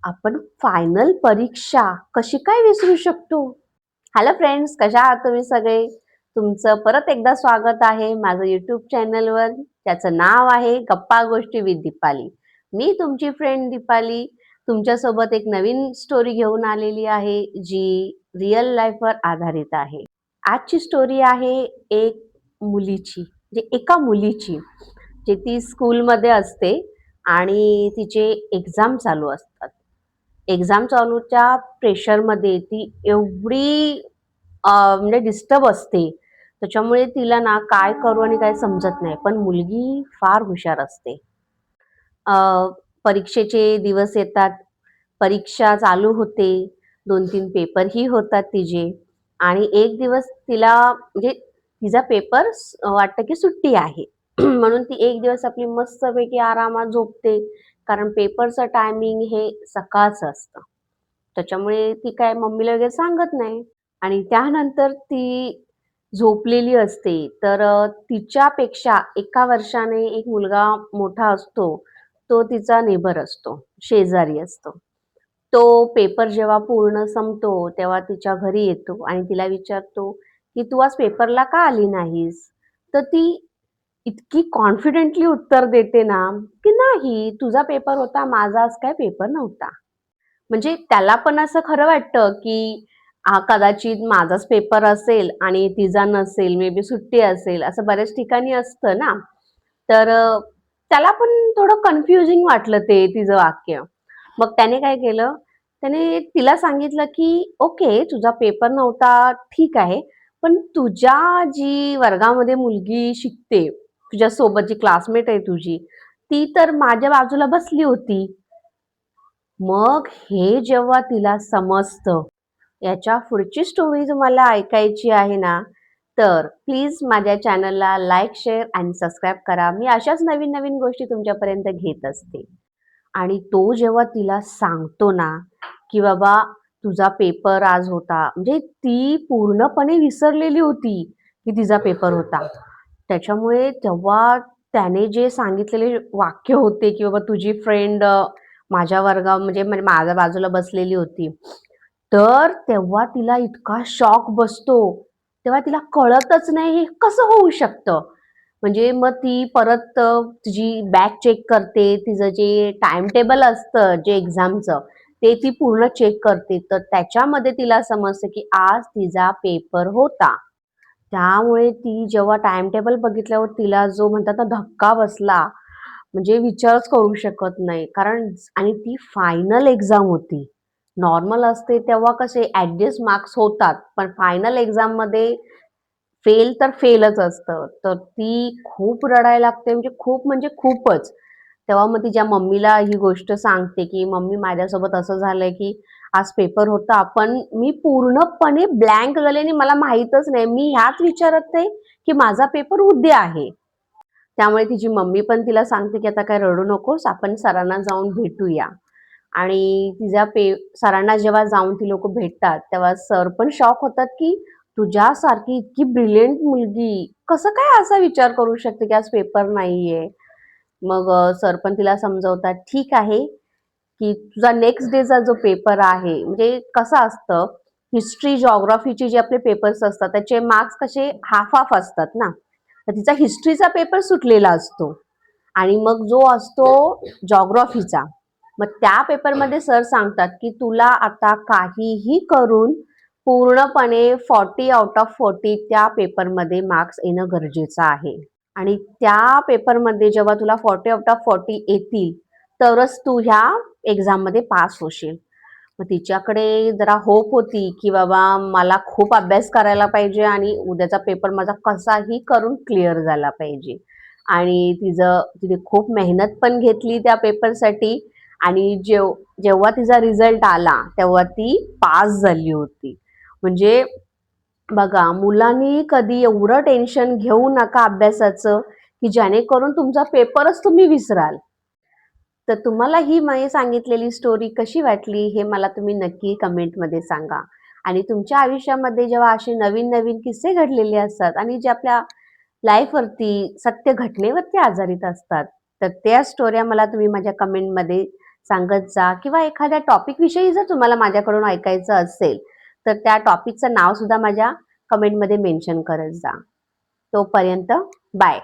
आपण फायनल परीक्षा कशी काय विसरू शकतो? हॅलो फ्रेंड्स, कशा आहात तुम्ही सगळे? तुमचं परत एकदा स्वागत आहे माझं YouTube चॅनलवर. त्याचं नाव आहे गप्पा गोष्टी विथ दीपाली. मी तुमची फ्रेंड दीपाली तुमच्यासोबत एक नवीन स्टोरी घेऊन आलेली आहे, जी रिअल लाईफवर आधारित आहे. आजची स्टोरी आहे एक मुलीची, म्हणजे एका मुलीची, जे ती स्कूलमध्ये असते आणि तिचे एक्झाम चालू असतात. एक्झाम चालूच्या प्रेशरमध्ये ती एवढी म्हणजे डिस्टर्ब असते. त्याच्यामुळे तिला ना काय करू आणि काय समजत नाही. पण मुलगी फार हुशार असते. अ, परीक्षेचे दिवस येतात. परीक्षा चालू होते. 2-3 पेपरही होतात तिचे आणि एक दिवस तिला म्हणजे तिचा पेपर वाटतं की सुट्टी आहे. म्हणून ती एक दिवस आपली मस्तपैकी आरामात झोपते. कारण पेपरचं टायमिंग हे सकाळचं असतं. त्याच्यामुळे ती काय मम्मीला वगैरे सांगत नाही आणि त्यानंतर ती झोपलेली असते. तर तिच्यापेक्षा 1 वर्षाने एक मुलगा मोठा असतो. तो तिचा नेबर असतो, शेजारी असतो. तो पेपर जेव्हा पूर्ण संपतो, तेव्हा तिच्या घरी येतो आणि तिला विचारतो, की "तू आज पेपरला का आली नाहीस?" तर ती इतकी कॉन्फिडेंटली उत्तर देते ना, की "नाही, तुझा पेपर होता, माझा आज काही पेपर नव्हता." म्हणजे त्याला पण असं खरं वाटतं, की कदाचित माझाच पेपर असेल आणि तिचा नसेल, मे बी सुट्टी असेल, असं बऱ्याच ठिकाणी असतं ना. तर त्याला पण थोडं कन्फ्युजिंग वाटलं ते तिचं वाक्य. मग त्याने काय केलं, त्याने तिला सांगितलं, की "ओके, तुझा पेपर नव्हता, ठीक आहे. पण तुझ्या जी वर्गामध्ये मुलगी शिकते, तुझ्यासोबत जी क्लासमेट आहे तुझी, ती तर माझ्या बाजूला बसली होती." मग हे जेव्हा तिला समजतं, याच्या पुढची स्टोरी तुम्हाला ऐकायची आहे ना, तर प्लीज माझ्या चॅनलला लाईक, शेअर आणि सबस्क्राईब करा. मी अशाच नवीन-नवीन गोष्टी तुमच्यापर्यंत घेत असते. आणि तो जेव्हा तिला सांगतो ना, की "बाबा तुझा पेपर आज होता." म्हणजे ती पूर्णपणे विसरलेली होती, की तिचा पेपर होता. त्याच्यामुळे तेव्हा त्याने जे सांगितलेले वाक्य होते, की "बाबा तुझी फ्रेंड माझ्या म्हणजे माझ्या बाजूला बसलेली होती." तर तेव्हा तिला इतका शॉक बसतो. तेव्हा तिला कळतच नाही हे कसं होऊ शकतं? म्हणजे मग ती परत तिची बॅग चेक करते. तिचं जे टाईम टेबल असतं जे एक्झामचं, ते ती पूर्ण चेक करते. तर त्याच्यामध्ये तिला समजतं, की आज तिचा पेपर होता. त्यामुळे ती जेव्हा टाईम टेबल बघितल्यावर तिला जो म्हणतात ना धक्का बसला, म्हणजे विचारच करू शकत नाही. कारण आणि ती फायनल एक्झाम होती. नॉर्मल असते तेव्हा कसे ॲडजस्ट मार्क्स होतात. पण फायनल एक्झाममध्ये फेल तर फेलच असतं. तर ती खूप रडायला लागते म्हणजे खूपच. तेव्हा मग तिच्या मम्मीला ही गोष्ट सांगते, की "मम्मी माझ्यासोबत असं झालंय, की आज पेपर होता, पण मी पूर्णपणे ब्लँक झाले आणि मला माहीतच नाही. मी ह्याच विचारात आहे, की माझा पेपर उद्या आहे." त्यामुळे तिची मम्मी पण तिला सांगते, की "आता काय रडू नकोस, आपण सरांना जाऊन भेटूया." आणि सरांना जेव्हा जाऊन ती लोकं भेटतात, तेव्हा सर पण शॉक होतात, की तुझ्यासारखी इतकी ब्रिलियंट मुलगी कसं काय असा विचार करू शकते, की आज पेपर नाहीये? मग सर पण तिला समजवतात, "ठीक आहे, की तुझा नेक्स्ट डेचा जो पेपर आहे" म्हणजे कसं असतं, हिस्ट्री, जिओग्राफीचे जे आपले पेपर्स असतात, त्याचे मार्क्स कसे हाल्फ हाल्फ असतात ना. तर तिचा हिस्ट्रीचा पेपर सुटलेला असतो आणि मग जो असतो जिओग्राफीचा. मग त्या पेपरमध्ये सर सांगतात, की तुला आता काहीही करून पूर्णपणे 40 आउट ऑफ 40 त्या पेपरमध्ये मार्क्स येणं गरजेचं आहे. आणि त्या पेपरमध्ये जेव्हा तुला 40 आउट ऑफ 40 येतील, तरच तू ह्या एक्झाममध्ये पास होशील. मग तिच्याकडे जरा होप होती, की बाबा मला खूप अभ्यास करायला पाहिजे आणि उद्याचा पेपर माझा कसाही करून क्लिअर झाला पाहिजे. आणि तिने खूप मेहनत पण घेतली त्या पेपरसाठी आणि जेव्हा तिचा रिझल्ट आला, तेव्हा ती पास झाली होती. म्हणजे बघा, मुलांनी कधी एवढं टेन्शन घेऊ नका अभ्यासाचं, की जेणेकरून तुमचा पेपरच तुम्ही विसराल. तर तुम्हाला ही मी सांगितलेली स्टोरी कशी वाटली हे मला तुम्ही नक्की कमेंटमध्ये सांगा. आणि तुमच्या आयुष्यामध्ये जेव्हा असे नवीन-नवीन किस्से घडलेले असतात आणि जे आपल्या लाईफवरती, सत्य घटनेवरती आधारित असतात, तर त्या स्टोऱ्या मला तुम्ही माझ्या कमेंटमध्ये सांगत जा किंवा एखाद्या टॉपिक विषयी जर तुम्हाला माझ्याकडून ऐकायचं असेल तर त्या टॉपिकचं नाव सुद्धा माझ्या कमेंटमध्ये मेन्शन करत जा. तोपर्यंत बाय.